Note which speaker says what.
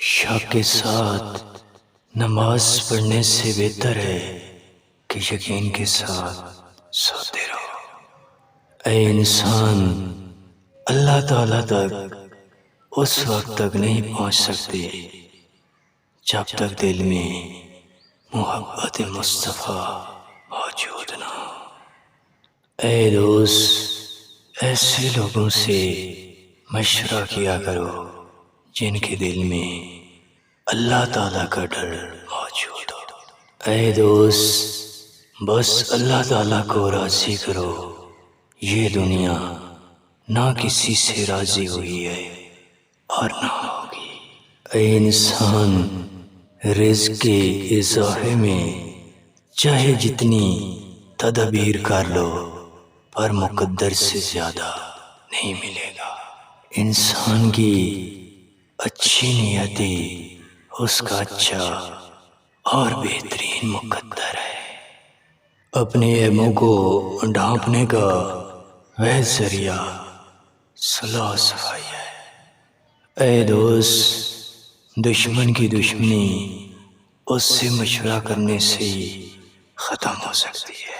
Speaker 1: شک کے ساتھ نماز پڑھنے سے بہتر ہے کہ یقین کے ساتھ سوتے رہو۔ اے انسان، اللہ تعالیٰ تک اس وقت تک نہیں پہنچ سکتے جب تک دل میں محبت مصطفیٰ موجود نہ ہو۔ اے دوست، ایسے لوگوں سے مشورہ کیا کرو جن کے دل میں اللہ تعالیٰ کا ڈر موجود ہو۔ اے دوست، بس اللہ تعالیٰ کو راضی کرو، یہ دنیا نہ کسی سے راضی ہوئی ہے اور نہ ہوگی۔ اے انسان، رزق کے اضافے میں چاہے جتنی تدبیر کر لو پر مقدر سے زیادہ نہیں ملے گا۔ انسان کی اچھی نیتی اس کا اچھا اور بہترین مقدر ہے۔ اپنے عیبوں کو ڈھانپنے کا وہ ذریعہ صلاح صفائی ہے۔ اے دوست، دشمن کی دشمنی اس سے مشورہ کرنے سے ہی ختم ہو سکتی ہے۔